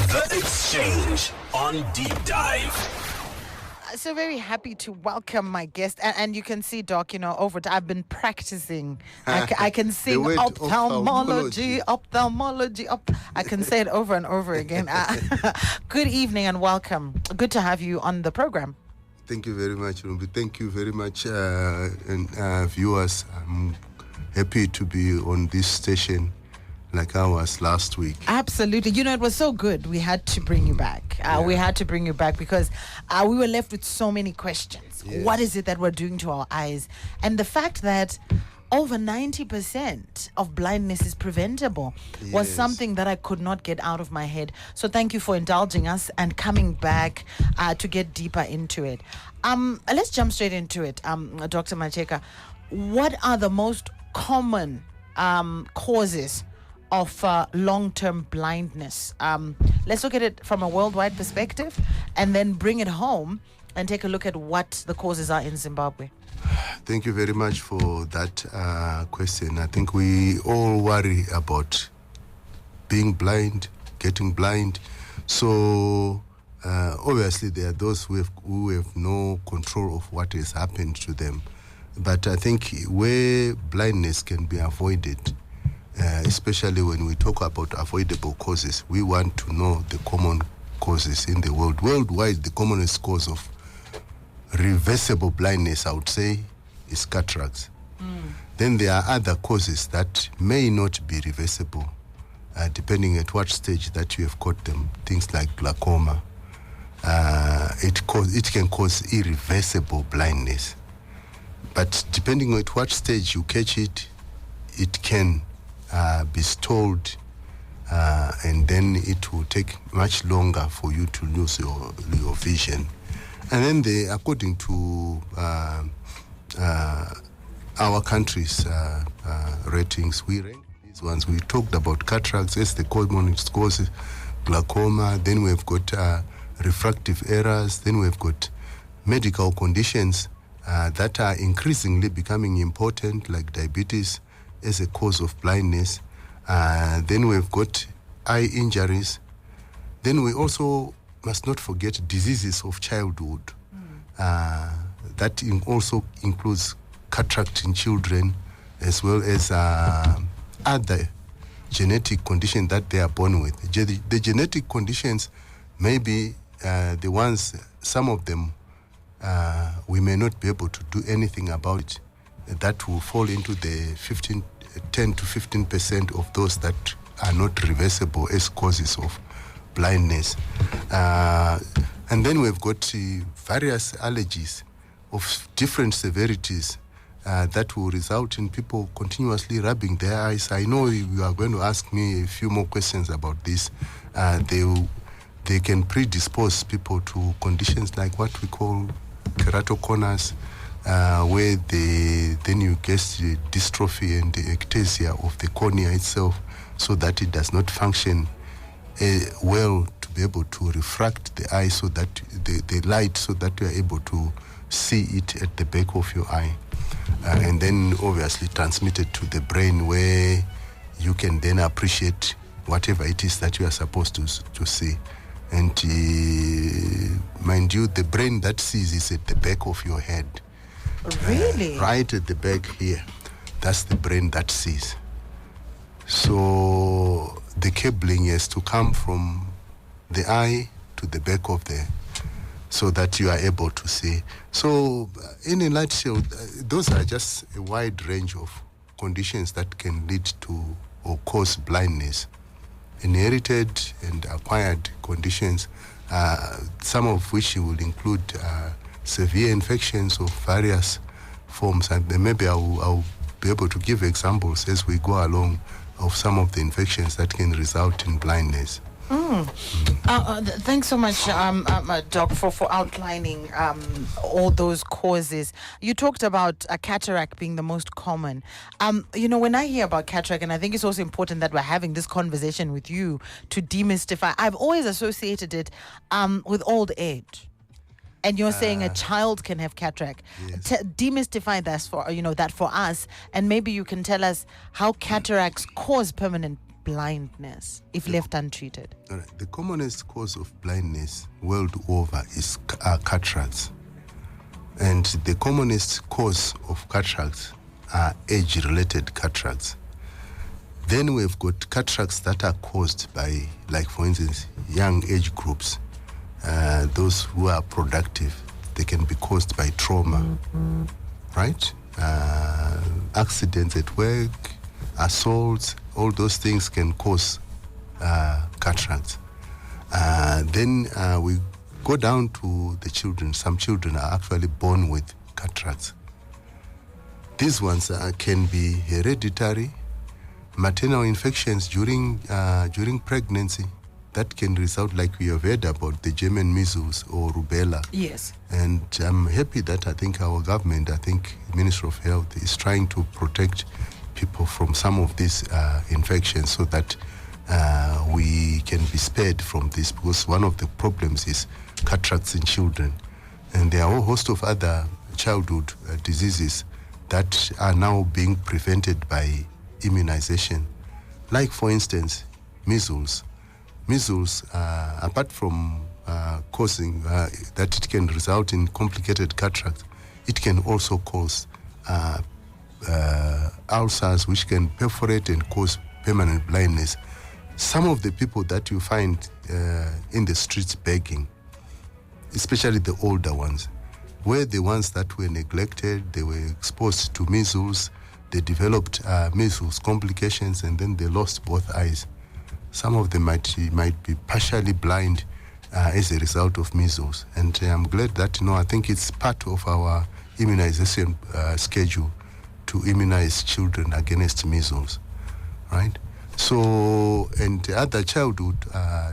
The Exchange on Deep Dive. So very happy to welcome my guest, and you can see, Doc, over I've been practicing. I can sing ophthalmology. I can say it over and over again. Good evening and welcome. Good to have you on the program. Thank you very much, Rumbi. Thank you very much, viewers. I'm happy to be on this station like I was last week. Absolutely. It was so good. We had to bring you back. We had to bring you back because we were left with so many questions. Yes. What is it that we're doing to our eyes? And the fact that over 90% of blindness is preventable was something that I could not get out of my head. So thank you for indulging us and coming back to get deeper into it. Let's jump straight into it, Dr. Macheka. What are the most common causes of long-term blindness? Let's look at it from a worldwide perspective and then bring it home and take a look at what the causes are in Zimbabwe. Thank you very much for that question. I think we all worry about being blind, getting blind. So obviously there are those who have no control of what has happened to them. But I think where blindness can be avoided, especially when we talk about avoidable causes, we want to know the common causes in the world. Worldwide, the commonest cause of reversible blindness, I would say, is cataracts. Then there are other causes that may not be reversible, depending at what stage that you have caught them. Things like glaucoma. It can cause irreversible blindness. But depending on at what stage you catch it, it can be stalled, and then it will take much longer for you to lose your vision. And then according to our country's ratings, we rank these ones. We talked about cataracts as the commonest cause, glaucoma, then we've got refractive errors, then we've got medical conditions that are increasingly becoming important, like diabetes as a cause of blindness. Then we've got eye injuries. Then we also must not forget diseases of childhood. That also includes cataract in children, as well as other genetic conditions that they are born with. The genetic conditions may be the ones, some of them, we may not be able to do anything about it. That will fall into the 10 to 15% of those that are not reversible as causes of blindness. And then we've got various allergies of different severities that will result in people continuously rubbing their eyes. I know you are going to ask me a few more questions about this. They can predispose people to conditions like what we call keratoconus, where then you get the dystrophy and the ectasia of the cornea itself, so that it does not function well to be able to refract the eye, so that the light, so that you are able to see it at the back of your eye, and then obviously transmitted to the brain, where you can then appreciate whatever it is that you are supposed to see. And mind you, the brain that sees is at the back of your head. Really? Right at the back here. That's the brain that sees. So the cabling has to come from the eye to the back of the, so that you are able to see. So in a nutshell, those are just a wide range of conditions that can lead to or cause blindness. Inherited and acquired conditions, some of which will include severe infections of various forms, and then maybe I'll be able to give examples as we go along of some of the infections that can result in blindness. Thanks so much, Doc, for outlining all those causes. You talked about cataract being the most common. When I hear about cataract, and I think it's also important that we're having this conversation with you to demystify, I've always associated it with old age. And you're saying a child can have cataract. Yes. Demystify that for us, and maybe you can tell us how cataracts cause permanent blindness if left untreated? All right. The commonest cause of blindness world over is cataracts. And the commonest cause of cataracts are age-related cataracts. Then we've got cataracts that are caused by, like for instance, young age groups. Those who are productive, they can be caused by trauma, right? Accidents at work, assaults, all those things can cause cataracts. Then we go down to the children. Some children are actually born with cataracts. These ones can be hereditary, maternal infections during pregnancy. That can result, like we have heard about, the German measles or rubella. Yes. And I'm happy that I think our government, the Ministry of Health, is trying to protect people from some of these infections so that we can be spared from this, because one of the problems is cataracts in children. And there are a host of other childhood diseases that are now being prevented by immunization. Like, for instance, measles. Measles, apart from causing that it can result in complicated cataracts, it can also cause ulcers, which can perforate and cause permanent blindness. Some of the people that you find in the streets begging, especially the older ones, were the ones that were neglected. They were exposed to measles, they developed measles complications, and then they lost both eyes. Some of them might be partially blind as a result of measles. And I'm glad that, I think it's part of our immunization schedule to immunize children against measles, right? So, and the other childhood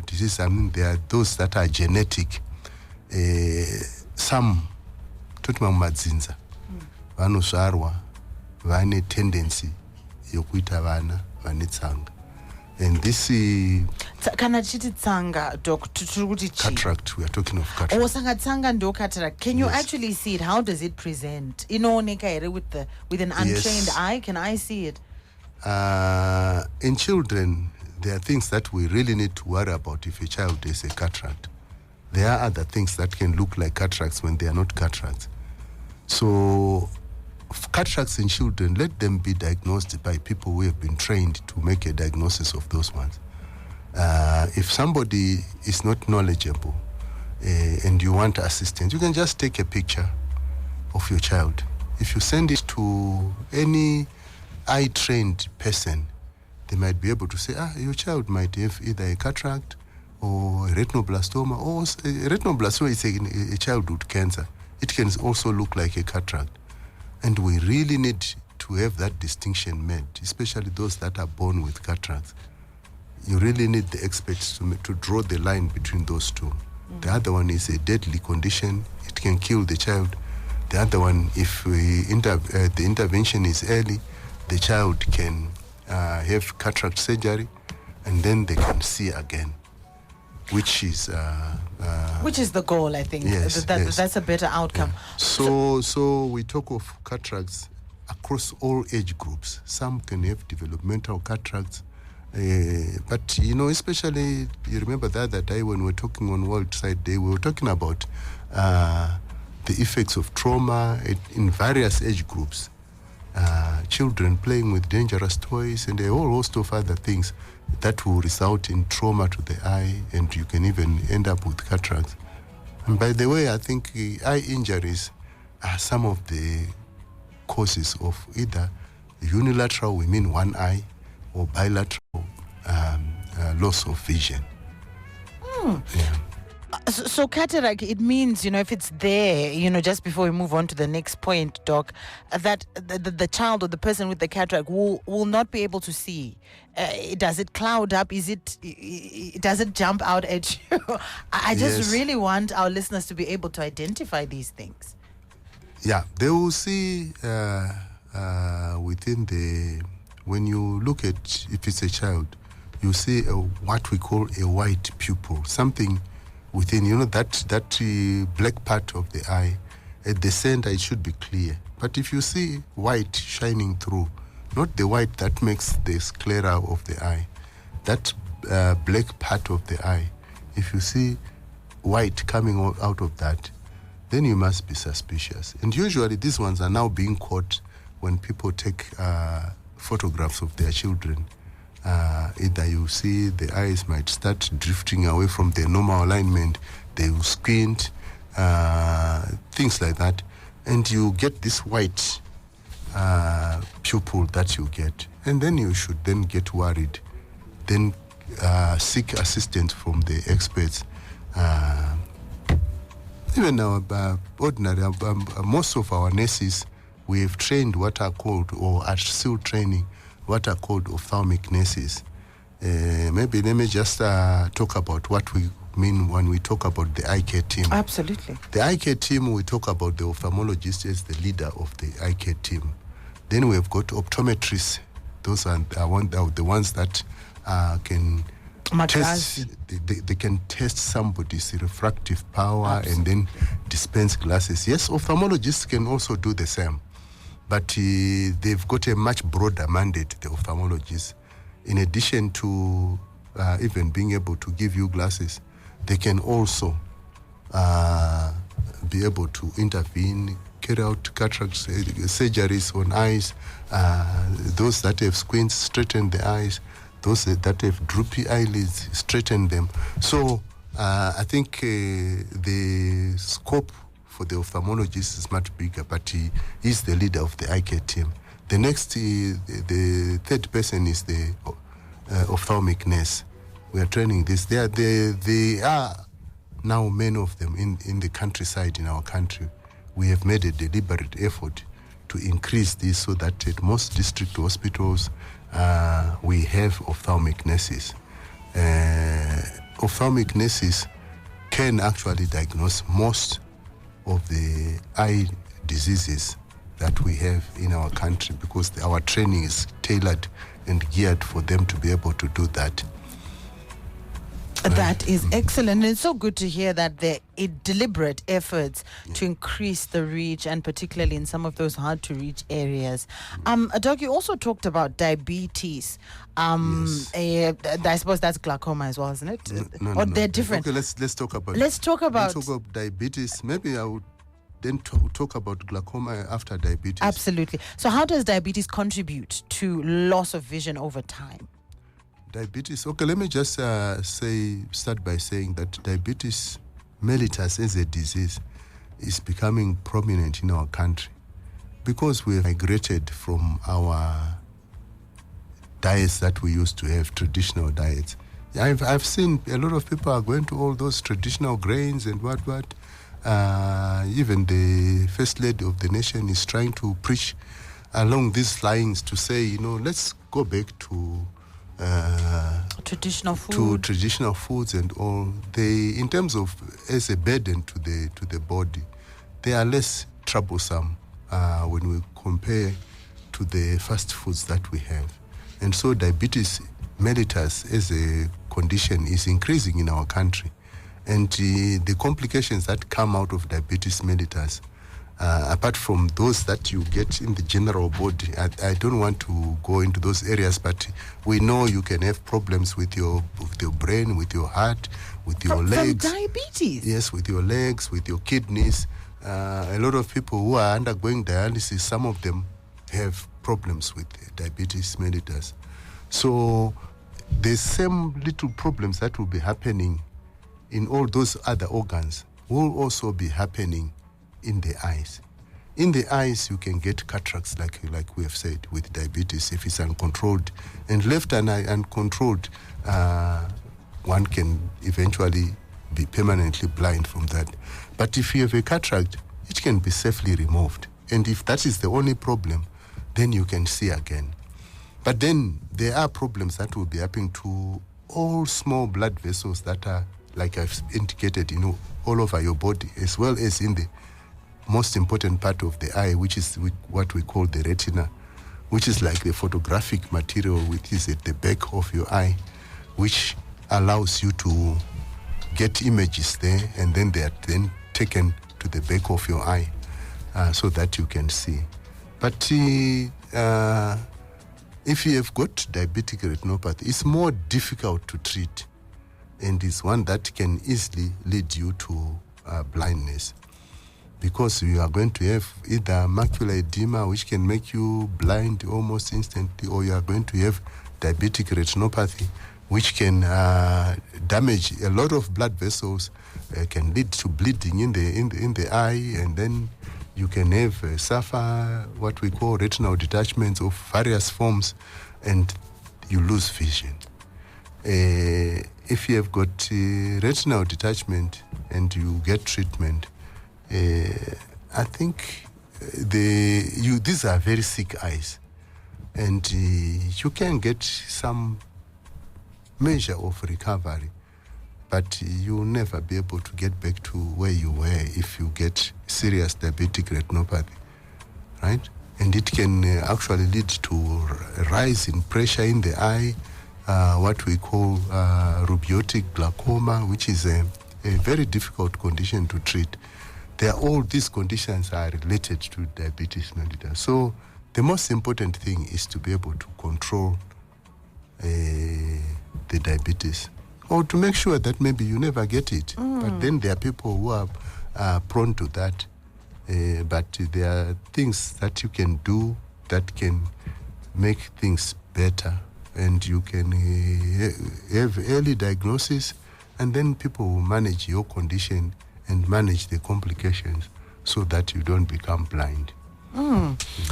disease, there are those that are genetic. Some, toti mamadzinza, vanosvarwa vane tendency yokuita vana vane tsanga. And this kana chiti tsanga, doc, cataract, we are talking of cataract. Sanga tsanga ndo cataract. Can you actually see it? How does it present? Inooneka here with an untrained eye? Can I see it? In children, there are things that we really need to worry about if a child is a cataract. There are other things that can look like cataracts when they are not cataracts. So cataracts in children, let them be diagnosed by people who have been trained to make a diagnosis of those ones. If somebody is not knowledgeable and you want assistance, you can just take a picture of your child. If you send it to any eye-trained person, they might be able to say, your child might have either a cataract or a retinoblastoma, or retinoblastoma is a childhood cancer. It can also look like a cataract. And we really need to have that distinction made, especially those that are born with cataracts. You really need the experts to draw the line between those two. The other one is a deadly condition. It can kill the child. The other one, if the intervention is early, the child can have cataract surgery, and then they can see again, which is the goal, I think. Yes, that's a better outcome. Yeah. So we talk of cataracts across all age groups. Some can have developmental cataracts, but especially, you remember the other day when we were talking on World Sight Day, we were talking about the effects of trauma in various age groups. Children playing with dangerous toys and a whole host of other things that will result in trauma to the eye, and you can even end up with cataracts. And by the way, I think eye injuries are some of the causes of either unilateral, we mean one eye, or bilateral loss of vision. Yeah. So cataract, it means, if it's there, just before we move on to the next point, Doc, that the child or the person with the cataract will not be able to see. Does it cloud up? Does it jump out at you? I just really want our listeners to be able to identify these things. Yeah, they will see when you look at, if it's a child, you see what we call a white pupil, something within, that black part of the eye. At the center, it should be clear. But if you see white shining through, not the white that makes the sclera of the eye, that black part of the eye, if you see white coming out of that, then you must be suspicious. And usually these ones are now being caught when people take photographs of their children. Either you see the eyes might start drifting away from their normal alignment, they will squint, things like that. And you get this white pupil that you get. And then you should then get worried. Then seek assistance from the experts. Even our ordinary, most of our nurses, we have trained what are called, or are still training, what are called ophthalmic nurses. Maybe let me just talk about what we mean when we talk about the eye care team. Absolutely. The eye care team, we talk about the ophthalmologist as the leader of the eye care team. Then we've got optometrists. Those are the ones that can test. They can test somebody's refractive power. Absolutely. And then dispense glasses. Yes, ophthalmologists can also do the same, but they've got a much broader mandate, the ophthalmologists. In addition to even being able to give you glasses, they can also be able to intervene, carry out cataract surgeries on eyes, those that have squints, straighten the eyes, those that have droopy eyelids, straighten them. So I think the scope for the ophthalmologist is much bigger, but he is the leader of the eye care team. The next, the third person is the ophthalmic nurse. We are training this. They are now many of them in the countryside in our country. We have made a deliberate effort to increase this so that at most district hospitals we have ophthalmic nurses. Ophthalmic nurses can actually diagnose most of the eye diseases that we have in our country, because our training is tailored and geared for them to be able to do that. That is excellent. It's so good to hear that there are deliberate efforts to increase the reach, and particularly in some of those hard to reach areas. Doug, you also talked about diabetes. Yes. I suppose that's glaucoma as well, isn't it? No, they're different. Okay, let's talk about. Let's talk about diabetes. Maybe I would then talk about glaucoma after diabetes. Absolutely. So how does diabetes contribute to loss of vision over time? Diabetes. Okay, let me just start by saying that diabetes mellitus as a disease is becoming prominent in our country because we have migrated from our diets that we used to have, traditional diets. I've seen a lot of people are going to all those traditional grains and what. Even the first lady of the nation is trying to preach along these lines to say, let's go back to traditional food. To traditional foods and all. They, in terms of as a burden to the body, they are less troublesome when we compare to the fast foods that we have. And so diabetes mellitus as a condition is increasing in our country. And the complications that come out of diabetes mellitus, apart from those that you get in the general body, I don't want to go into those areas, but we know you can have problems with your brain, with your heart, with your legs. From diabetes? Yes, with your legs, with your kidneys. A lot of people who are undergoing dialysis, some of them have problems with diabetes mellitus. So the same little problems that will be happening in all those other organs will also be happening in the eyes. In the eyes, you can get cataracts, like we have said, with diabetes if it's uncontrolled. And left an eye uncontrolled, one can eventually be permanently blind from that. But if you have a cataract, it can be safely removed. And if that is the only problem, then you can see again. But then there are problems that will be happening to all small blood vessels that are, like I've indicated, all over your body, as well as in the most important part of the eye, which is what we call the retina, which is like the photographic material which is at the back of your eye, which allows you to get images there, and then they are then taken to the back of your eye so that you can see. But If you have got diabetic retinopathy, it's more difficult to treat, and it's one that can easily lead you to blindness, because you are going to have either macular edema, which can make you blind almost instantly, or you are going to have diabetic retinopathy, which can damage a lot of blood vessels, can lead to bleeding in the eye, and then you can have suffer what we call retinal detachments of various forms, and you lose vision. If you have got retinal detachment and you get treatment, I think these are very sick eyes, and you can get some measure of recovery, but you'll never be able to get back to where you were if you get serious diabetic retinopathy, right? And it can actually lead to a rise in pressure in the eye, what we call rubiotic glaucoma, which is a very difficult condition to treat. All these conditions are related to diabetes mellitus. So the most important thing is to be able to control the diabetes, or to make sure that maybe you never get it. But then there are people who are prone to that. But there are things that you can do that can make things better, and you can have early diagnosis, and then people will manage your condition and manage the complications so that you don't become blind.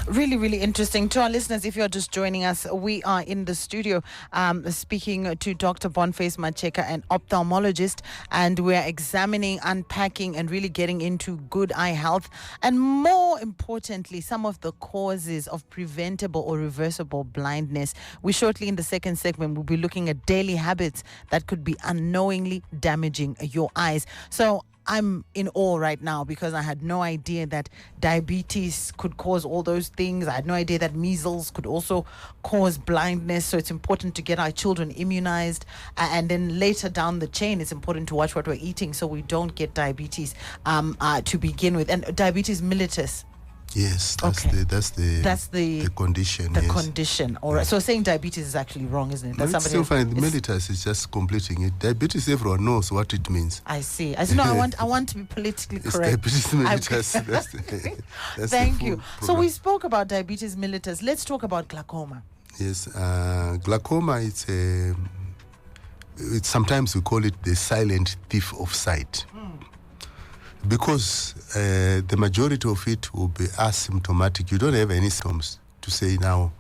Really, really interesting. To our listeners, if you're just joining us, we are in the studio speaking to Dr. Bonface Macheka, an ophthalmologist, and we're examining, unpacking, and really getting into good eye health, and more importantly, some of the causes of preventable or reversible blindness. We shortly in the second segment will be looking at daily habits that could be unknowingly damaging your eyes. So I'm in awe right now because I had no idea that diabetes could cause all those things. I had no idea that measles could also cause blindness. So it's important to get our children immunized. And then later down the chain, it's important to watch what we're eating so we don't get diabetes to begin with. And diabetes mellitus. Yes, that's the condition. The condition. All right. So saying diabetes is actually wrong, isn't it? That's no, it's still fine. The mellitus is just completing it. Diabetes, everyone knows what it means. I see. I want to be politically correct. Diabetes mellitus. That's Thank you. So we spoke about diabetes mellitus. Let's talk about glaucoma. Yes, glaucoma. It's sometimes we call it the silent thief of sight. Because the majority of it will be asymptomatic. You don't have any symptoms to say now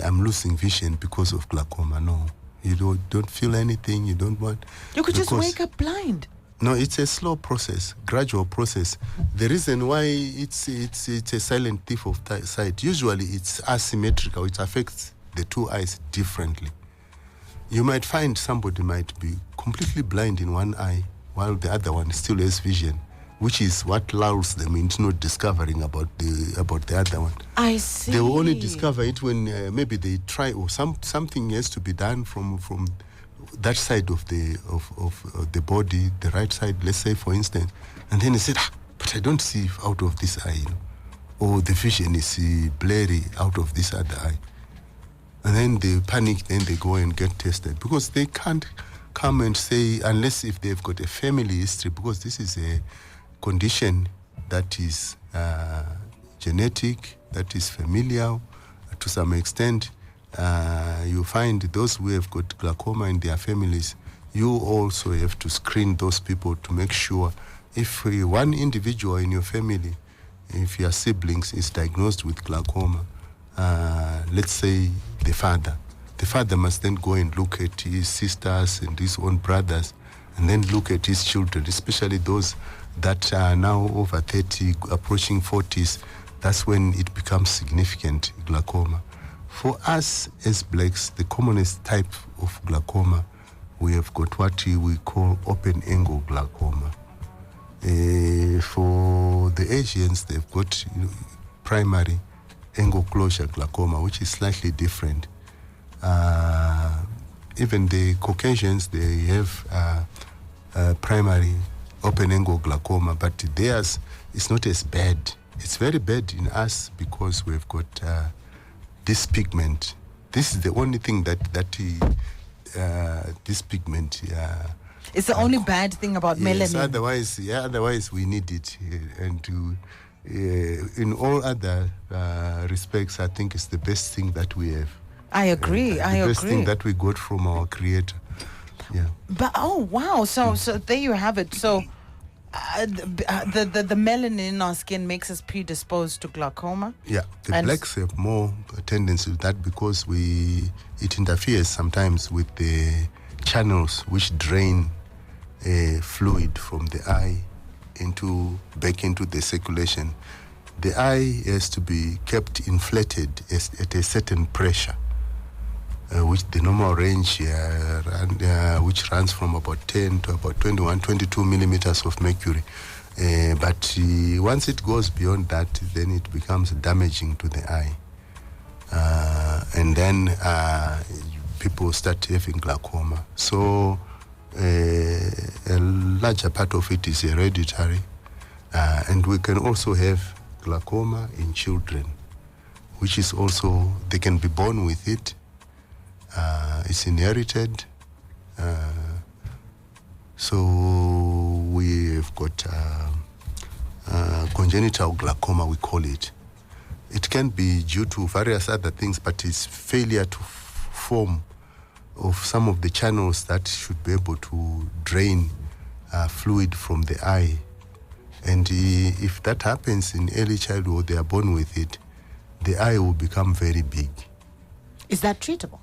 I'm losing vision because of glaucoma. No, you don't feel anything. You don't want. You could just wake up blind. No, it's a slow process, gradual process. The reason why it's a silent thief of sight, usually it's asymmetrical. It affects the two eyes differently. You might find somebody might be completely blind in one eye while the other one still has vision, which is what lulls them into not discovering about the other one. I see. They will only discover it when maybe they try, or something has to be done from that side of the body, the right side, let's say, for instance. And then they said, but I don't see out of this eye, or the vision is blurry out of this other eye. And then they panic, then they go and get tested, because they can't come and say, unless if they've got a family history, because this is a condition that is genetic, that is familial to some extent. You find those who have got glaucoma in their families, you also have to screen those people to make sure if one individual in your family, if your siblings is diagnosed with glaucoma, let's say the father must then go and look at his sisters and his own brothers, and then look at his children, especially those that are now over 30, approaching 40s. That's when it becomes significant glaucoma. For us as blacks, the commonest type of glaucoma, we have got what we call open angle glaucoma. For the Asians, they've got primary angle closure glaucoma, which is slightly different. Even the Caucasians, they have primary open angle glaucoma, but theirs is not as bad. It's very bad in us because we've got this pigment, this is the only thing that this pigment. It's the only bad thing about Yes, melanin. otherwise we need it, and in all other respects, I think it's the best thing that we have. I agree. The best thing that we got from our Creator. Yeah. But oh wow, so there you have it. So the melanin in our skin makes us predisposed to glaucoma. Yeah, the blacks have more tendency to that because it interferes sometimes with the channels which drain fluid from the eye back into the circulation. The eye has to be kept inflated at a certain pressure, which the normal range which runs from about 10 to about 21, 22 millimeters of mercury. But once it goes beyond that, then it becomes damaging to the eye. And then people start having glaucoma. So a larger part of it is hereditary. And we can also have glaucoma in children, which is also, they can be born with it. It's inherited. So we have got congenital glaucoma, we call it. It can be due to various other things, but it's failure to form of some of the channels that should be able to drain fluid from the eye. And if that happens in early childhood, they are born with it, the eye will become very big. Is that treatable?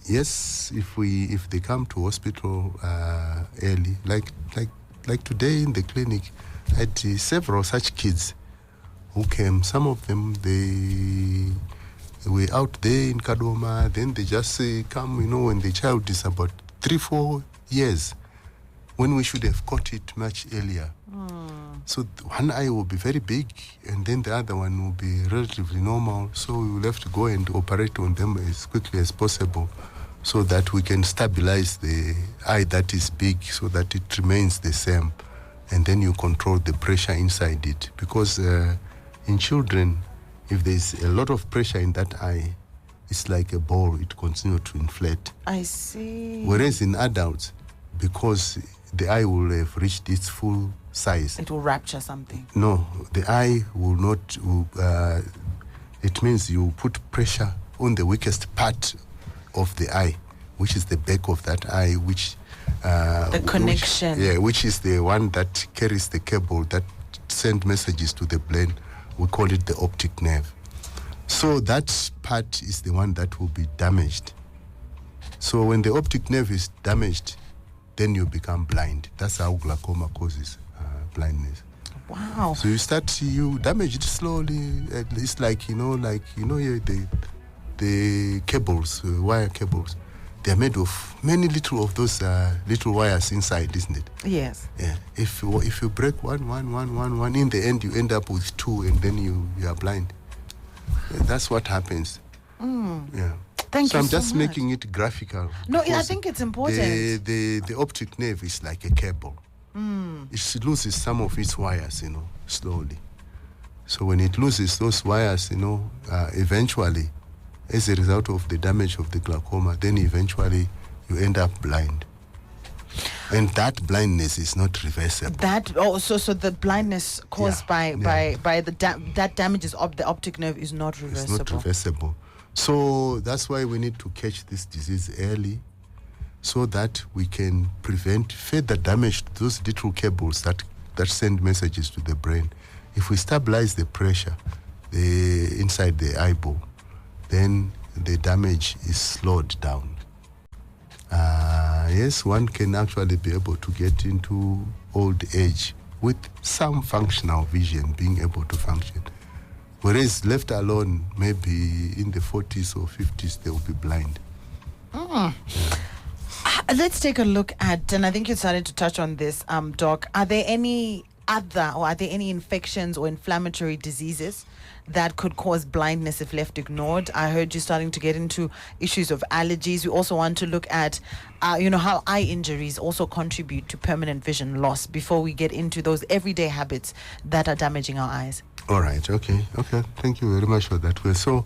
Yes, if they come to hospital early, like today in the clinic, I had several such kids who came. Some of them, they were out there in Kadoma, then they just come, when the child is about 3-4 years, when we should have caught it much earlier. So one eye will be very big, and then the other one will be relatively normal. So we will have to go and operate on them as quickly as possible so that we can stabilize the eye that is big so that it remains the same. And then you control the pressure inside it. Because in children, if there's a lot of pressure in that eye, it's like a ball, it continues to inflate. I see. Whereas in adults, because the eye will have reached its full size. It will rupture something. No, the eye will not. It means you put pressure on the weakest part of the eye, which is the back of that eye, which the connection. Which is the one that carries the cable that sends messages to the brain. We call it the optic nerve. So that part is the one that will be damaged. So when the optic nerve is damaged, then you become blind. That's how glaucoma causes blindness. Wow. So you damage it slowly. It's like, the cables, wire cables. They're made of many little of those little wires inside, isn't it? Yes. Yeah. If you break one, in the end you end up with two, and then you are blind. Yeah, that's what happens. Yeah. Thank you I'm so just much. making it graphical. No, I think it's important. The optic nerve is like a cable. It loses some of its wires, slowly. So when it loses those wires, eventually, as a result of the damage of the glaucoma, then eventually you end up blind. And that blindness is not reversible. So the blindness caused by that damages of the optic nerve is not reversible. It's not reversible. So that's why we need to catch this disease early, so that we can prevent further damage to those little cables that send messages to the brain. If we stabilize the pressure inside the eyeball, then the damage is slowed down. Yes, one can actually be able to get into old age with some functional vision, being able to function. Whereas left alone, maybe in the 40s or 50s, they will be blind. Let's take a look at, and I think you started to touch on this, Doc. Are there any infections or inflammatory diseases that could cause blindness if left ignored? I heard you starting to get into issues of allergies. We also want to look at, how eye injuries also contribute to permanent vision loss before we get into those everyday habits that are damaging our eyes. All right. Okay. Thank you very much for that. So,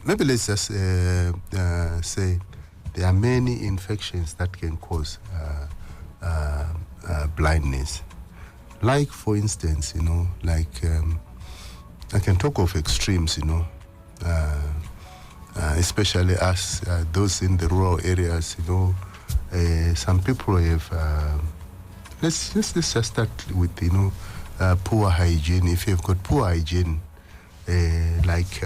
maybe let's just say there are many infections that can cause blindness. Like, for instance, I can talk of extremes, especially us, those in the rural areas, some people have, let's just start with, poor hygiene. If you've got poor hygiene, like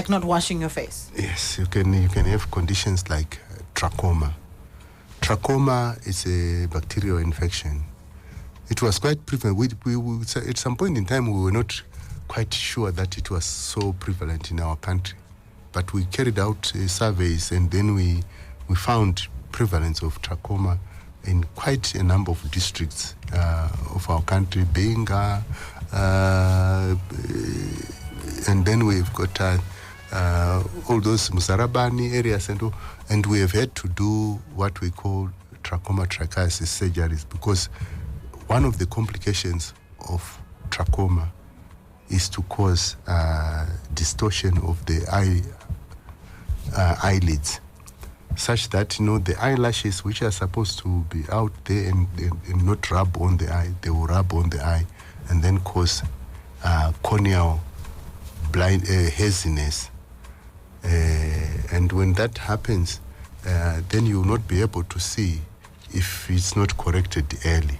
not washing your face. Yes, you can have conditions like trachoma. Trachoma is a bacterial infection. It was quite prevalent. We at some point in time, we were not quite sure that it was so prevalent in our country. But we carried out surveys, and then we found prevalence of trachoma in quite a number of districts of our country, Benga, and then we've got all those Musarabani areas, and we have had to do what we call trachoma trichiasis surgeries, because one of the complications of trachoma is to cause distortion of the eyelids, such that the eyelashes, which are supposed to be out there and not rub on the eye, they will rub on the eye and then cause corneal haziness. And when that happens, then you will not be able to see if it's not corrected early.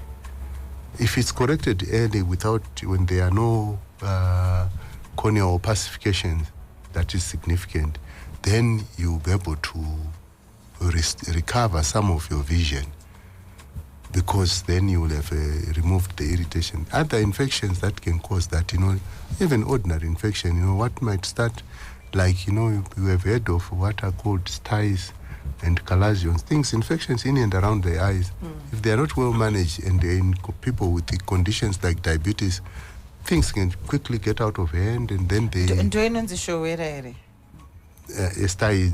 If it's corrected early when there are no corneal opacifications that is significant, then you'll be able to recover some of your vision, because then you will have removed the irritation. Other infections that can cause that, even ordinary infection, what might start, like, you have heard of what are called styes and chalazions, infections in and around the eyes. If they are not well managed, and in people with the conditions like diabetes, things can quickly get out of hand, and then they... Sty,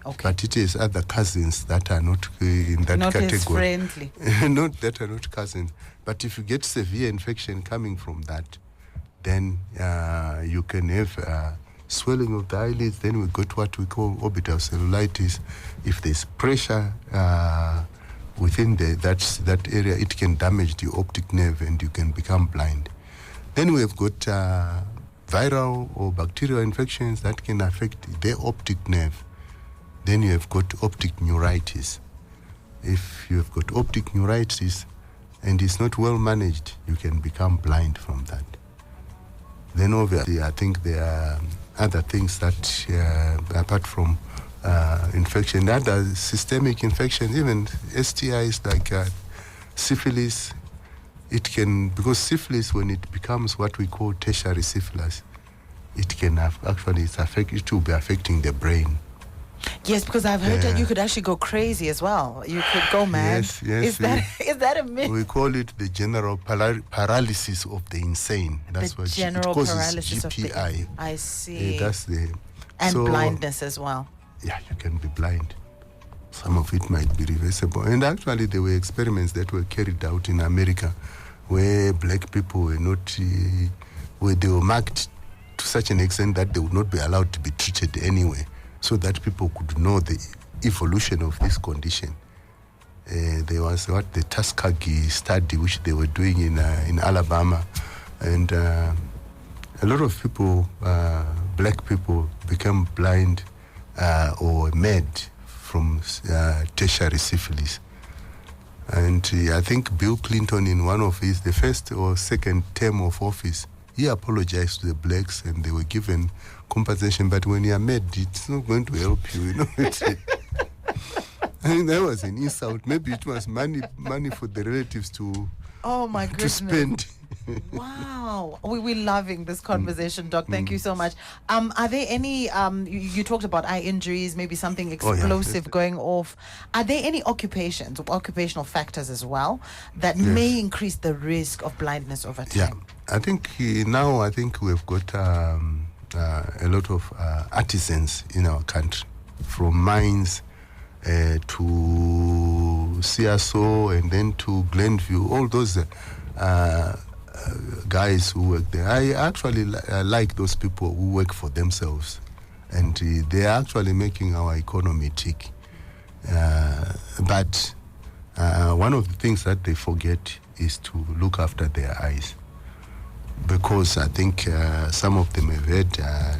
okay. But it is other cousins that are not in that not category. As friendly. Not that are not cousins. But if you get severe infection coming from that, then you can have swelling of the eyelids. Then we got what we call orbital cellulitis. If there's pressure within that area, it can damage the optic nerve and you can become blind. Then we have got viral or bacterial infections that can affect the optic nerve. Then you have got optic neuritis. If you have got optic neuritis and it's not well managed, you can become blind from that. Then obviously, I think there are other things that, apart from infection, other systemic infections, even STIs like syphilis. It can, because syphilis, when it becomes what we call tertiary syphilis, it can it will be affecting the brain. Yes, because I've heard that you could actually go crazy as well. You could go mad. Yes. Is that a myth? We call it the general paralysis of the insane. That's what general it causes paralysis GPI. of the... I see. That's the... And blindness as well. Yeah, you can be blind. Some of it might be reversible. And actually, there were experiments that were carried out in America where black people were not... where they were marked to such an extent that they would not be allowed to be treated anyway, so that people could know the evolution of this condition. There was the Tuskegee study, which they were doing in Alabama, and a lot of people, black people, became blind or mad from tertiary syphilis. And I think Bill Clinton, in one of the first or second term of office, he apologized to the blacks and they were given compensation. But when you are mad, it's not going to help you, I think that was an insult. Maybe it was money for the relatives to spend. Wow. We're loving this conversation, Doc. Thank you so much. Are there any, you talked about eye injuries, maybe something explosive going off. Are there any occupations or occupational factors as well that may increase the risk of blindness over time? Yeah, I think now we've got a lot of artisans in our country, from mines to CSO and then to Glenview, all those guys who work there. I actually like those people who work for themselves, and they are actually making our economy tick. But one of the things that they forget is to look after their eyes, because I think some of them have had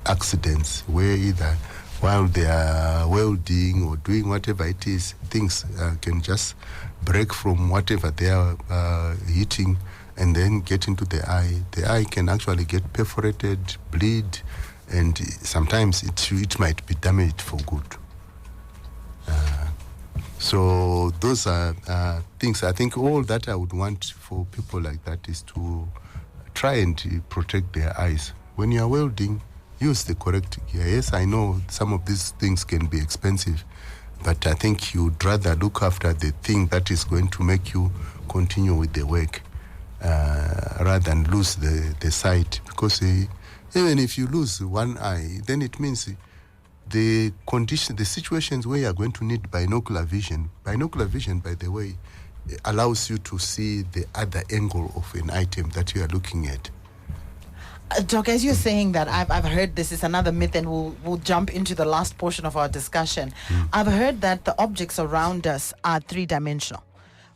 accidents where either while they are welding or doing whatever it is, things can just break from whatever they are hitting and then get into the eye. The eye can actually get perforated, bleed, and sometimes it might be damaged for good. So those are things. I think all that I would want for people like that is to try and protect their eyes. When you are welding, use the correct gear. Yes, I know some of these things can be expensive, but I think you'd rather look after the thing that is going to make you continue with the work rather than lose the sight. Because even if you lose one eye, then it means the situations where you are going to need binocular vision, by the way, allows you to see the other angle of an item that you are looking at. Doc, as you're saying that, I've heard this is another myth, and we'll jump into the last portion of our discussion. I've heard that the objects around us are three-dimensional,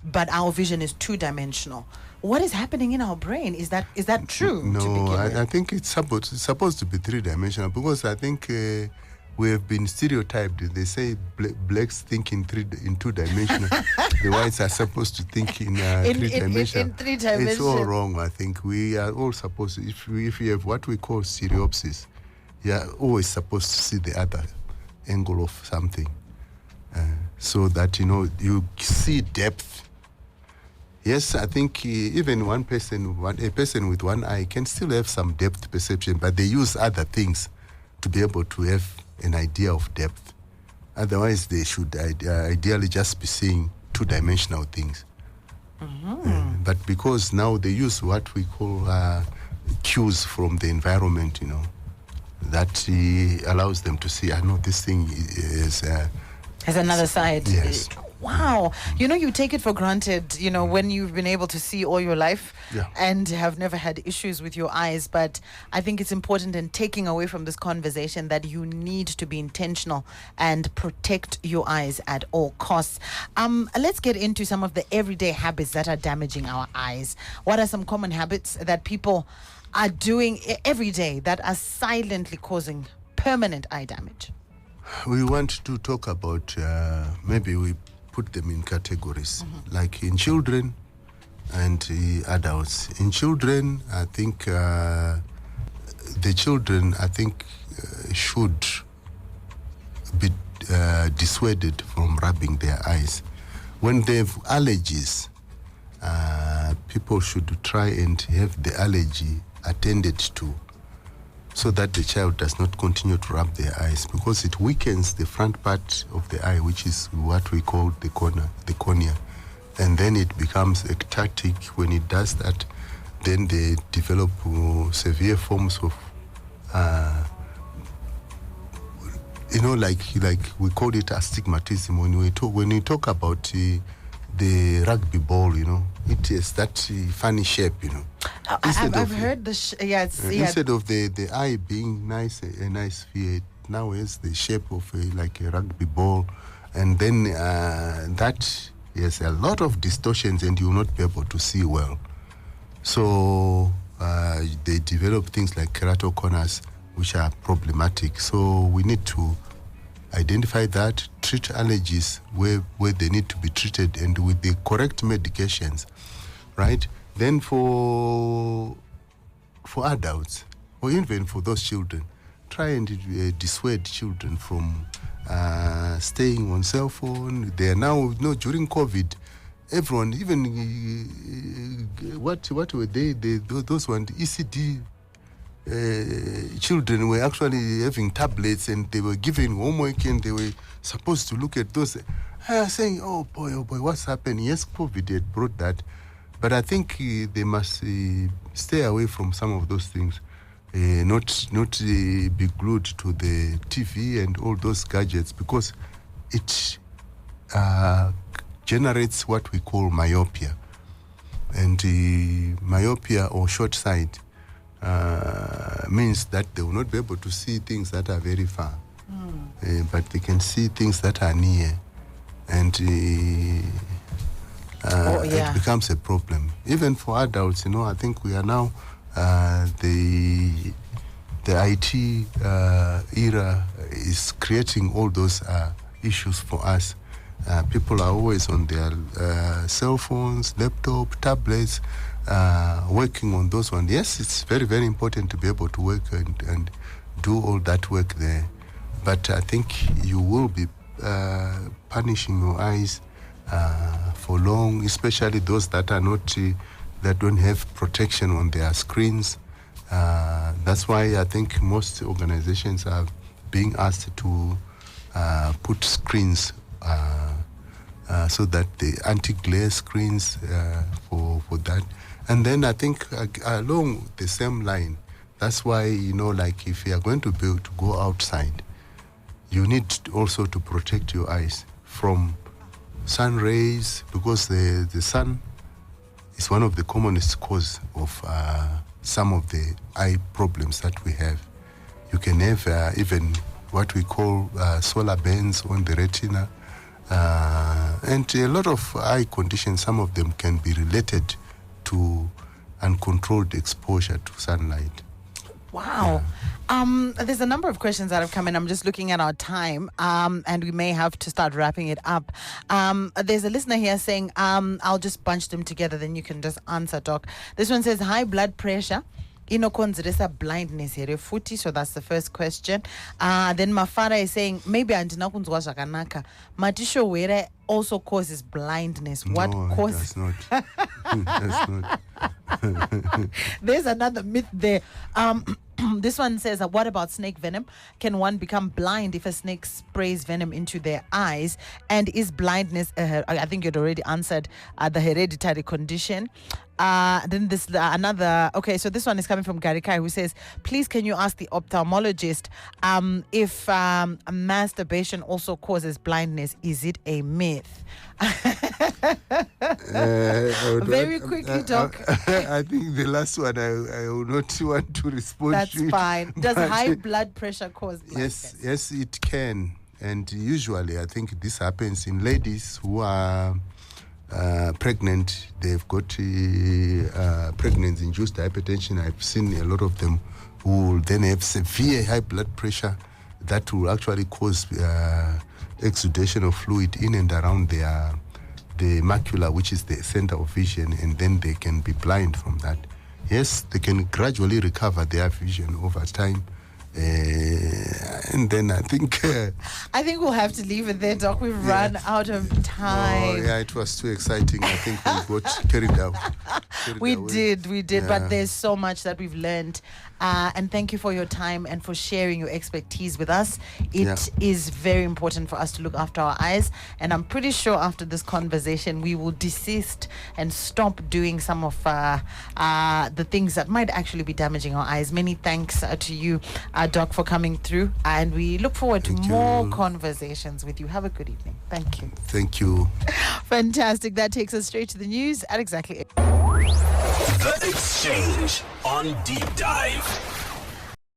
but our vision is two-dimensional. What is happening in our brain? Is that true? No, I think it's supposed to be three-dimensional, because I think we have been stereotyped. They say blacks think in two-dimensional. The whites are supposed to think in three-dimensional. In three-dimensional. It's all wrong. I think we are all supposed to, if you have what we call stereopsis, you are always supposed to see the other angle of something, so that you see depth. Yes, I think even a person with one eye can still have some depth perception, but they use other things to be able to have an idea of depth. Otherwise, they should ideally just be seeing two-dimensional things. But because now they use what we call cues from the environment, that allows them to see, I know this thing has another side. Yes. Wow. You take it for granted, when you've been able to see all your life and have never had issues with your eyes. But I think it's important in taking away from this conversation that you need to be intentional and protect your eyes at all costs. Let's get into some of the everyday habits that are damaging our eyes. What are some common habits that people are doing every day that are silently causing permanent eye damage? We want to talk about, maybe we put them in categories, like in children and adults. In children, I think the children, should be dissuaded from rubbing their eyes. When they have allergies, people should try and have the allergy attended to, so that the child does not continue to rub their eyes, because it weakens the front part of the eye, which is what we call the cornea. And then it becomes ectatic. When it does that, then they develop severe forms of, like we call it astigmatism. When we talk about the rugby ball, it is that funny shape, I've heard instead of the eye being a nice sphere, it now has the shape of like a rugby ball, and then that has a lot of distortions, and you will not be able to see well. So they develop things like keratoconus, which are problematic. So we need to identify that, treat allergies where they need to be treated, and with the correct medications, right? Then for adults, or even for those children, try and dissuade children from staying on cell phone. They are now, during COVID, everyone, even what were they those ones, ECD children were actually having tablets, and they were given homework, and they were supposed to look at those, saying, oh boy, what's happening? Yes, COVID had brought that. But I think they must stay away from some of those things, not be glued to the TV and all those gadgets, because it generates what we call myopia. And myopia or short sight means that they will not be able to see things that are very far, but they can see things that are near, and it becomes a problem. Even for adults, I think we are now the IT era is creating all those issues for us. People are always on their cell phones, laptop, tablets, working on those ones. Yes, it's very, very important to be able to work and do all that work there. But I think you will be punishing your eyes for long, especially those that are not, that don't have protection on their screens. That's why I think most organizations are being asked to put screens so that the anti-glare screens for that. And then I think along the same line, that's why, like if you are going to be able to go outside, you need also to protect your eyes from sun rays, because the sun is one of the commonest cause of some of the eye problems that we have. You can have even what we call solar burns on the retina, and a lot of eye conditions. Some of them can be related to uncontrolled exposure to sunlight. Wow. There's a number of questions that have come in. I'm just looking at our time, and we may have to start wrapping it up. There's a listener here saying, I'll just bunch them together, then you can just answer, Doc. This one says, high blood pressure inokonzeresa blindness here futi. So that's the first question. Then Mafara is saying, maybe andina kunzwa zvakanaka, matisho were also causes blindness. What causes? No, it does not. It does not. There's another myth there. This one says, what about snake venom? Can one become blind if a snake sprays venom into their eyes? And is blindness, I think you'd already answered, the hereditary condition. Then this another, okay, so this one is coming from Garikai, who says, please can you ask the ophthalmologist if masturbation also causes blindness? Is it a myth? Very quickly, Doc. I think the last one I will not want to respond. That's fine. Does high blood pressure cause blindness? Yes, it can. And usually I think this happens in ladies who are pregnant. They've got pregnancy-induced hypertension. I've seen a lot of them who will then have severe high blood pressure that will actually cause exudation of fluid in and around the macula, which is the center of vision, and then they can be blind from that. Yes, they can gradually recover their vision over time. And then I think we'll have to leave it there, Doc. We've run out of time. Oh, yeah, it was too exciting. I think we got carried out. We did. Yeah. But there's so much that we've learned. And thank you for your time and for sharing your expertise with us. It is very important for us to look after our eyes. And I'm pretty sure after this conversation, we will desist and stop doing some of the things that might actually be damaging our eyes. Many thanks to you, Doc, for coming through. And we look forward to more conversations with you. Have a good evening. Thank you. Thank you. Fantastic. That takes us straight to the news at exactly 8. The Exchange on Deep Dive.